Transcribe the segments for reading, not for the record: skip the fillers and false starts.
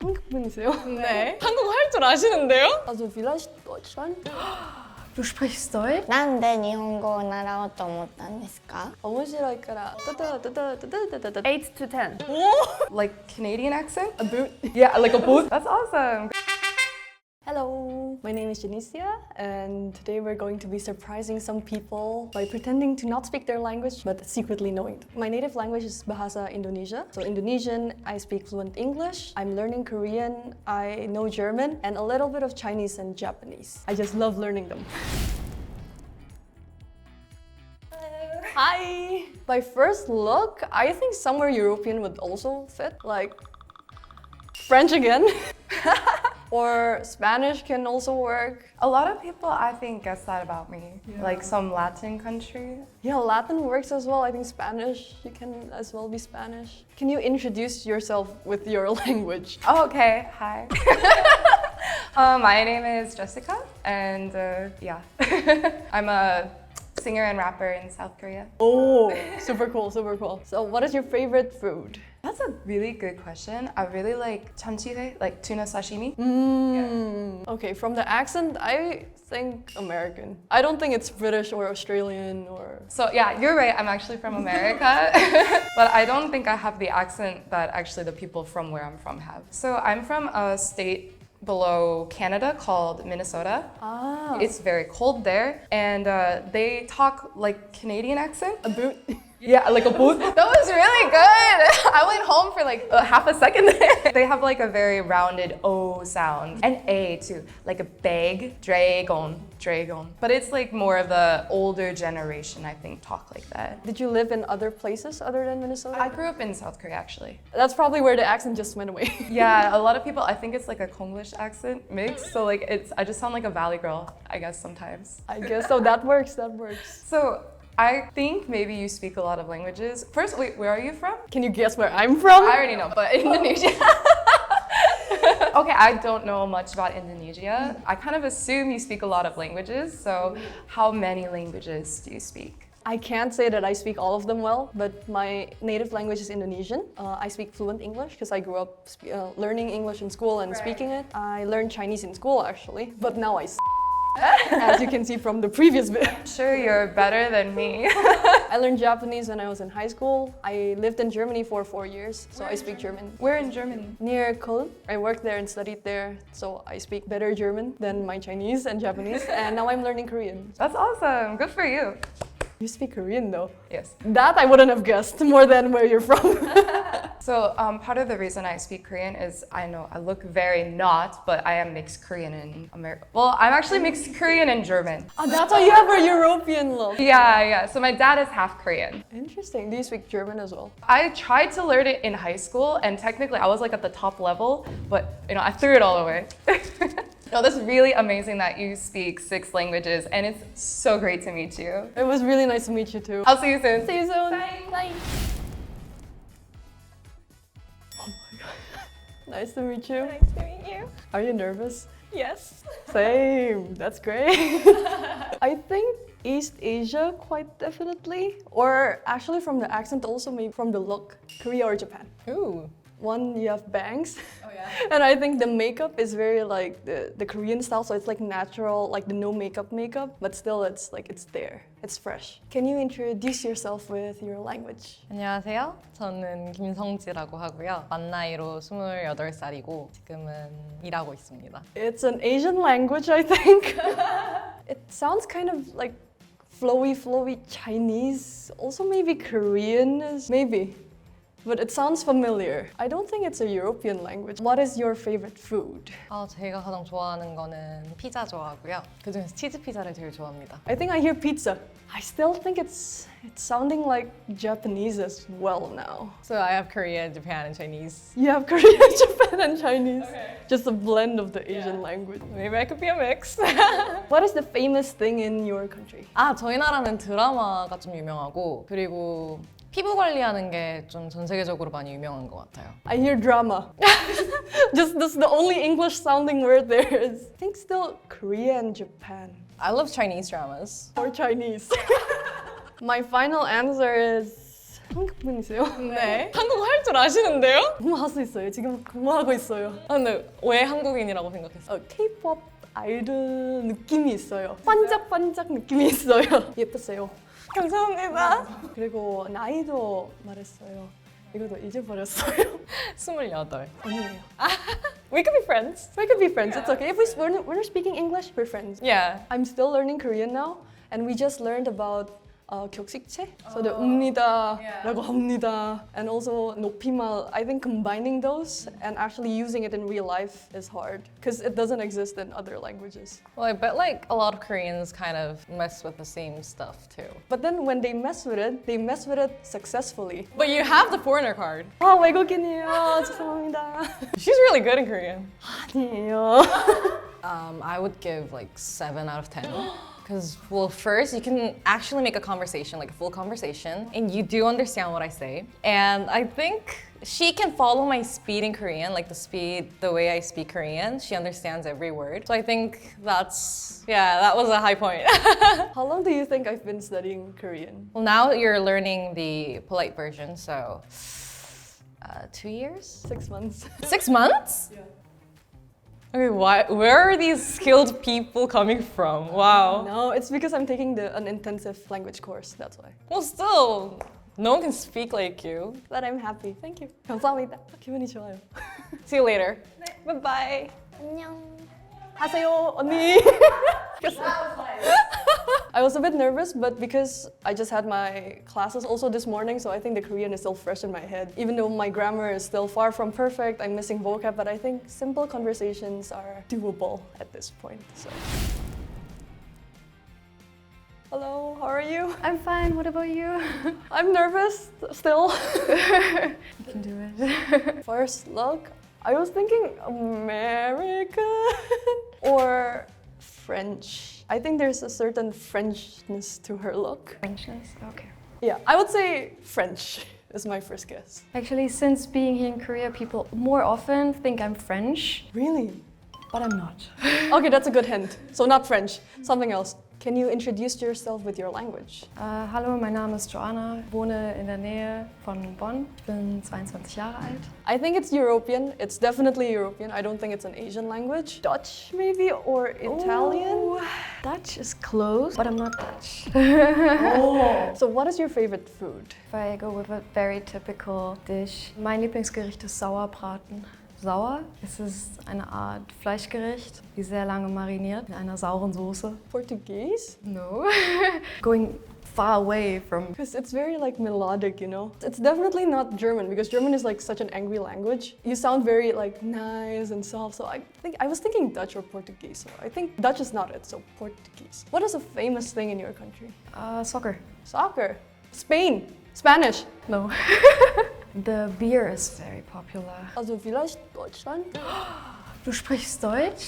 한국 분이세요? 네. 한국어 할 줄 아시는데요? Also vielleicht Deutschland? Du sprichst Deutsch? なんで日本語を習おうと思ったんですか? 面白いから8 to 10. Like Canadian accent? A boot. Yeah, like a booth. That's awesome. Hello, my name is Genesia, and today we're going to be surprising some people by pretending to not speak their language but secretly knowing them. My native language is Bahasa Indonesia. So Indonesian, I speak fluent English. I'm learning Korean, I know German, and a little bit of Chinese and Japanese. I just love learning them. Hi! By first look, I think somewhere European would also fit, like French again. Or Spanish can also work. A lot of people, I think, guess that about me. Yeah. Like some Latin country. Yeah, Latin works as well. I think Spanish, you can as well be Spanish. Can you introduce yourself with your language? Oh, okay. Hi. My name is Jessica, and yeah, I'm a singer and rapper in South Korea. Oh, super cool, super cool. So what is your favorite food? That's a really good question. I really like chamjjigae, like tuna sashimi. Okay, from the accent, I think American. I don't think it's British or Australian or... So yeah, you're right. I'm actually from America, but I don't think I have the accent that actually the people from where I'm from have. So I'm from a state below Canada called Minnesota. Ah. It's very cold there, and they talk like Canadian accent. A boot. Yeah, like a booth. That was really good. I went home for like half a second there. They have like a very rounded O sound and A too, like a bag, dragon. But it's like more of the older generation, I think, talk like that. Did you live in other places other than Minnesota? I grew up in South Korea actually. That's probably where the accent just went away. Yeah, a lot of people, I think it's like a Konglish accent mix. So like I just sound like a valley girl, I guess sometimes. I guess so. That works. That works. So I think maybe you speak a lot of languages. First, wait, where are you from? Can you guess where I'm from? I already know, but Indonesia. Okay, I don't know much about Indonesia. I kind of assume you speak a lot of languages. So how many languages do you speak? I can't say that I speak all of them well, but my native language is Indonesian. I speak fluent English because I grew up learning English in school and speaking it. I learned Chinese in school actually, but now I as you can see from the previous bit. Sure, you're better than me. I learned Japanese when I was in high school. I lived in Germany for 4 years, so I speak German. Where in Germany? Near Köln. I worked there and studied there, so I speak better German than my Chinese and Japanese, and now I'm learning Korean. That's awesome. Good for you. You speak Korean though? Yes. That I wouldn't have guessed more than where you're from. So part of the reason I speak Korean is I know I look very not, but I am mixed Korean and American. Well, I'm actually mixed Korean and German. Oh, that's why you have a European look. Yeah. So my dad is half Korean. Interesting. Do you speak German as well? I tried to learn it in high school, and technically I was like at the top level, but I threw it all away. No, that's really amazing that you speak 6 languages, and it's so great to meet you. It was really nice to meet you too. I'll see you soon. See you soon. Bye. Bye. Oh my god. Nice to meet you. Nice to meet you. Are you nervous? Yes. Same. That's great. I think East Asia, quite definitely. Or actually from the accent also, maybe from the look. Korea or Japan. Ooh. One, you have bangs. Oh yeah. And I think the makeup is very like the Korean style, so it's like natural, like the no makeup, but still it's like it's there. It's fresh. Can you introduce yourself with your language? 안녕하세요. 저는 김성지라고 하고요. 만 나이로 28살이고 지금은 일하고 있습니다. It's an Asian language, I think. It sounds kind of like flowy Chinese. Also maybe Korean is maybe. But it sounds familiar. I don't think it's a European language. What is your favorite food? 제가 가장 좋아하는 거는 피자 좋아하고요. 그중에서 치즈 피자를 제일 좋아합니다. I think I hear pizza. I still think it's sounding like Japanese as well now. So I have Korean, Japan, and Chinese. You have Korean, Japan, and Chinese. Okay. Just a blend of the Asian language. Maybe I could be a mix. What is the famous thing in your country? 저희 나라는 드라마가 좀 유명하고 그리고 피부 관리하는 게 좀 전 세계적으로 많이 유명한 것 같아요. I hear drama. Just that's the only English sounding word there is. I think still Korea and Japan. I love Chinese dramas. Or Chinese. My final answer is 한국 분이세요? 네. 한국어 할 줄 아시는데요? 공부할 수 있어요. 지금 공부하고 있어요. 아, 근데 왜 한국인이라고 생각했어요? K-pop 아이돌 느낌이 있어요. 반짝반짝 느낌이 있어요. 예쁘세요. 감사합니다. 그리고 나이도 말했어요. 이것도 잊어버렸어요. 28. 아니에요. We could be friends. We could be friends. It's okay. If we're not speaking English, we're friends. Yeah. I'm still learning Korean now, and we just learned about 격식체. So the 옵니다라고 합니다, and also 높임말. I think combining those and actually using it in real life is hard because it doesn't exist in other languages. Well, I bet like a lot of Koreans kind of mess with the same stuff too. But then when they mess with it, they mess with it successfully. But you have the foreigner card. 아 외국인이에요. 죄송합니다. She's really good in Korean. 아니에요. I would give like 7 out of 10. Because, well, first, you can actually make a conversation, like a full conversation, and you do understand what I say. And I think she can follow my speed in Korean, like the way I speak Korean. She understands every word. So I think that was a high point. How long do you think I've been studying Korean? Well, now you're learning the polite version, so 2 years? 6 months. 6 months? Yeah. Okay, where are these skilled people coming from? Wow. No, it's because I'm taking an intensive language course, that's why. Well, still, no one can speak like you. But I'm happy. Thank you. 감사합니다. 기분이 좋아요. See you later. Bye-bye. 안녕. 하세요, 언니. I was a bit nervous, but because I just had my classes also this morning, so I think the Korean is still fresh in my head. Even though my grammar is still far from perfect, I'm missing vocab, but I think simple conversations are doable at this point. So. Hello, how are you? I'm fine. What about you? I'm nervous still. You can do it. First look, I was thinking American or French. I think there's a certain Frenchness to her look. Frenchness? Okay. Yeah, I would say French is my first guess. Actually, since being here in Korea, people more often think I'm French, Really? but I'm not. Okay, that's a good hint. So not French, something else. Can you introduce yourself with your language? Hallo, mein Name ist Joana, wohne in der Nähe von Bonn. Ich bin 22 Jahre alt. I think it's European. It's definitely European. I don't think it's an Asian language. Dutch, maybe, or Italian? Ooh, Dutch is close, but I'm not Dutch. Oh. So what is your favorite food? If I go with a very typical dish, mein Lieblingsgericht ist Sauerbraten. Sauer, es ist eine Art Fleischgericht, die sehr lange mariniert in einer sauren Soße. Portuguese? No. Going far away from... Because it's very like melodic, you know? It's definitely not German, because German is like such an angry language. You sound very like nice and soft, so I was thinking Dutch or Portuguese. So I think Dutch is not it, so Portuguese. What is a famous thing in your country? Soccer. Soccer. Spain. Spanish. No. The beer is very popular. Also vielleicht Deutschland? Du sprichst Deutsch?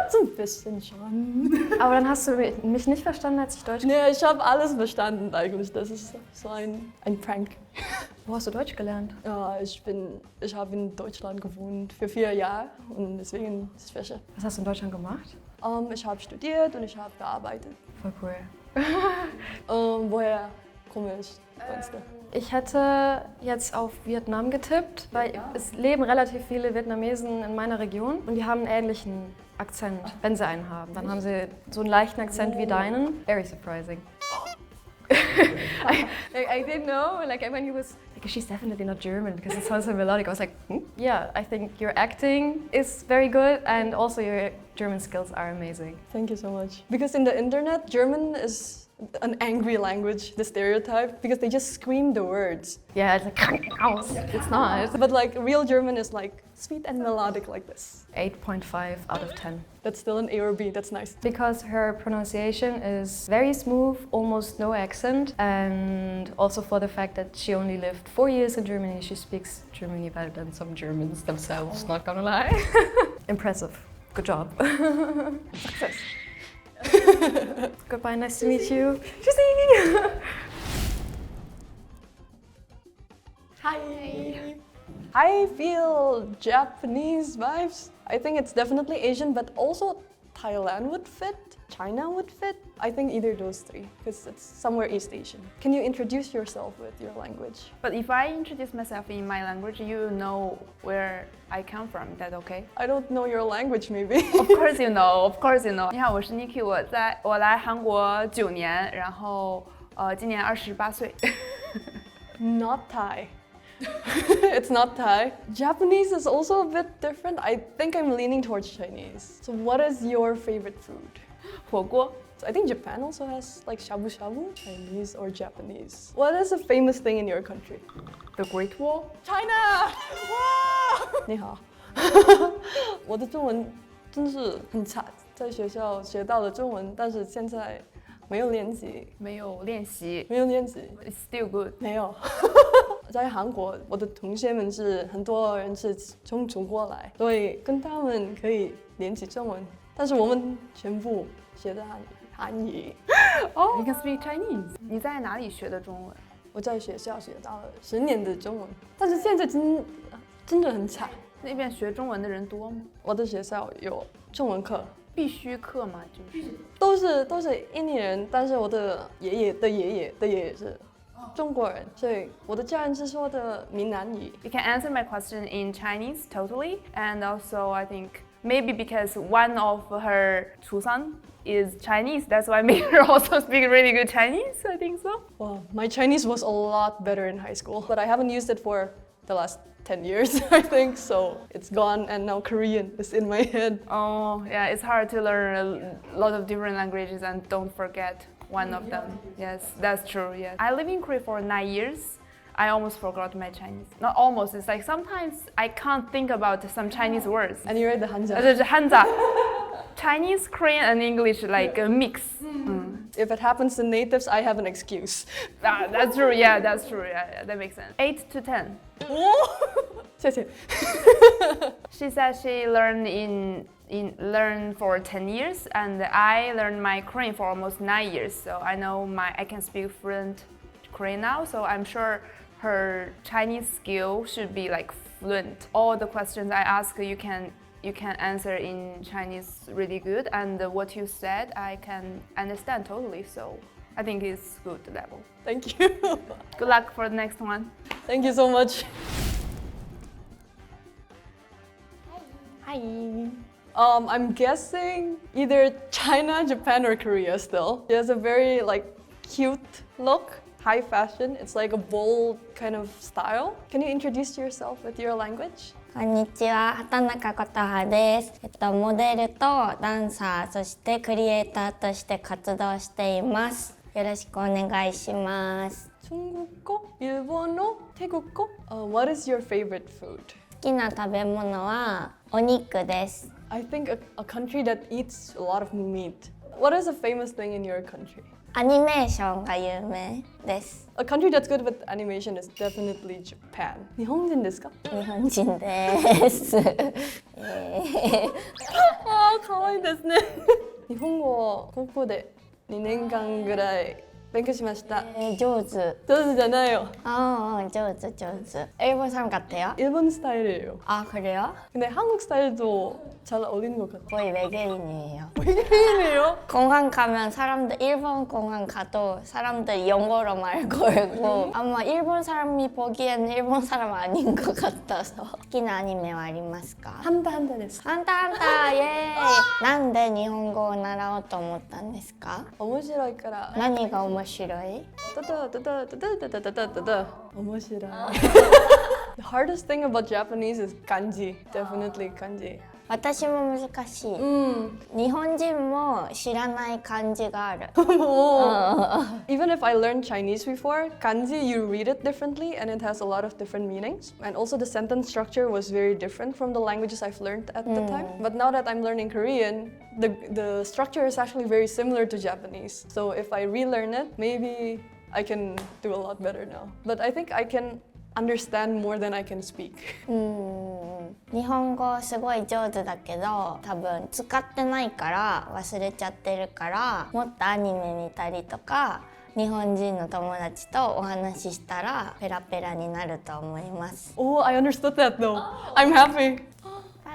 So ein bisschen schon. Aber dann hast du mich nicht verstanden, als ich Deutsch... Nee, ich habe alles verstanden eigentlich. Das ist so ein Prank. Wo hast du Deutsch gelernt? Ja, ich habe in Deutschland gewohnt für 4 Jahre und deswegen ist es Schwäche. Was hast du in Deutschland gemacht? Ich habe studiert und ich habe gearbeitet. Voll cool. Woher komme ich? Meinst du? Ich hätte jetzt auf Vietnam getippt, weil es leben relativ viele Vietnamesen in meiner Region und die haben einen ähnlichen Akzent, wenn sie einen haben. Dann haben sie so einen leichten Akzent wie deinen. Very surprising. I didn't know, like when he was like, she's definitely not German because it sounds so melodic. I was like, yeah, I think your acting is very good and also your German skills are amazing. Thank you so much. Because in the internet, German is an angry language, the stereotype, because they just scream the words. Yeah, it's like, it's not. But like real German is like sweet and melodic like this. 8.5 out of 10. That's still an A or B, that's nice. Because her pronunciation is very smooth, almost no accent, and also for the fact that she only lived 4 years in Germany, she speaks Germany better than some Germans themselves, not gonna lie. Impressive. Good job. Success. Goodbye, nice to meet you. Tschüssi! Hi. I feel Japanese vibes. I think it's definitely Asian, but also Thailand would fit, China would fit. I think either those three, because it's somewhere East Asian. Can you introduce yourself with your language? But if I introduce myself in my language, you know where I come from. Is that okay? I don't know your language, maybe. Of course you know. Of course you know. 你好，我是 Niki，我来韩国9年，然后今年28岁。Not Thai. It's not Thai. Japanese is also a bit different. I think I'm leaning towards Chinese. So what is your favorite food? 火锅。 I think Japan also has like shabu shabu, Chinese or Japanese. What is a famous thing in your country? The Great Wall. China! Wow! 你好。我的中文真是很差，在学校学到了中文，但是现在没有练习。没有练习。没有练习。 It's still good. 没有。在韩国，我的同学们是很多人是从中国来，所以跟他们可以练习中文，但是我们全部学的韩语。Oh, you can speak Chinese. 你在哪里学的中文？我在学校学到了10年的中文，但是现在真的很差。那边学中文的人多吗？我的学校有中文课，必须课吗？就是。都是印尼人，但是我的爷爷的爷爷的爷爷是中国人，所以我的家人是说的闽南语。You can answer my question in Chinese totally, and also I think maybe because one of her 祖孙 is Chinese, that's why maybe her also speak really good Chinese. I think so. Well, my Chinese was a lot better in high school, but I haven't used it for the last 10 years, I think, so it's gone, and now Korean is in my head. Oh, yeah, it's hard to learn a lot of different languages and don't forget one of them. Yes, that's true, yes. I live in Korea for 9 years. I almost forgot my Chinese. Not almost, it's like sometimes I can't think about some Chinese words. And you read the Hanja. Hanja. Chinese, Korean, and English like a mix. If it happens to natives, I have an excuse. That's true, yeah, that's true, yeah, that makes sense. 8 to 10. 谢谢。 She said she learned for 10 years, and I learned my Korean for almost 9 years. So I know I can speak fluent Korean now. So I'm sure her Chinese skill should be like fluent. All the questions I ask, you can answer in Chinese really good, and what you said I can understand totally. So I think it's good level. Thank you. Good luck for the next one. Thank you so much. Hi. I'm guessing either China, Japan, or Korea still. She has a very cute look, high fashion. It's like a bold kind of style. Can you introduce yourself with your language? こんにちは、畑中琴葉です。モデルとダンサー、そしてクリエイターとして活動しています。よろしくお願いします。 중국어, 일본어, 태국어? What is your favorite food? 好きな食べ物はお肉です。 I think a country that eats a lot of meat. What is a famous thing in your country? アニメーションが有名です。 A country that's good with animation is definitely Japan. 日本人ですか? 日本人です。かわいいですね。日本語を高校で2年間ぐらい勉強しました。上手。上手じゃないよ。上手上手. 일본 사람 같아요? 일본 스타일이에요. 아 그래요? 근데 한국 스타일도 잘 어울리는 것 같아요. 거의 외계인이에요. 외계인이에요? 공항 가면 사람들 일본 공항 가도 사람들 영어로 말 걸고 아마 일본 사람이 보기엔 일본 사람 아닌 것 같아서. 好きなアニメはありますか? ハンターハンターです。ハンターハンターイエーイ。なんで日本語を習おうと思ったんですか? 面白いから。何が面白い? 面白い。The hardest thing about Japanese is kanji. Definitely kanji. 私も難しい。日本人も知らない漢字がある。 Even if I learned Chinese before, kanji you read it differently and it has a lot of different meanings. And also the sentence structure was very different from the languages I've learned at the time. But now that I'm learning Korean, the structure is actually very similar to Japanese. So if I relearn it, maybe I can do a lot better now. But I think I can understand more than I can speak. 日本語すごい上手だけど多分使ってないから忘れちゃってるからもっとアニメ見たりとか日本人の友達とお話ししたらペラペラになると思います。 Oh, I understood that though. I'm happy.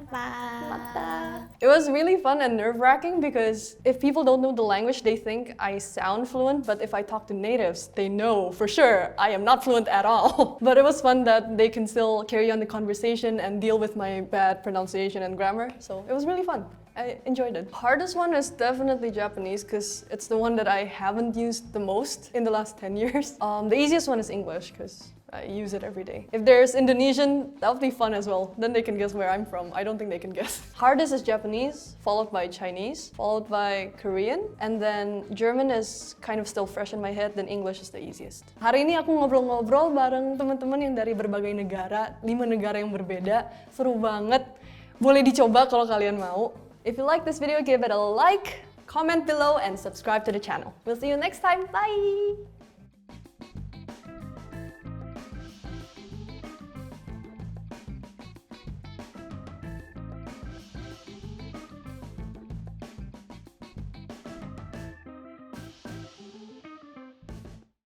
Mata. It was really fun and nerve-wracking because if people don't know the language, they think I sound fluent, but if I talk to natives, they know for sure I am not fluent at all. But it was fun that they can still carry on the conversation and deal with my bad pronunciation and grammar, so it was really fun. I enjoyed it. Hardest one is definitely Japanese because it's the one that I haven't used the most in the last 10 years. The easiest one is English because I use it every day. If there's Indonesian, that would be fun as well. Then they can guess where I'm from. I don't think they can guess. Hardest is Japanese, followed by Chinese, followed by Korean, and then German is kind of still fresh in my head, then English is the easiest. Hari ini aku ngobrol-ngobrol bareng teman-teman yang dari berbagai negara, 5 negara yang berbeda. Seru banget. Boleh dicoba kalau kalian mau. If you like this video, give it a like, comment below, and subscribe to the channel. We'll see you next time. Bye!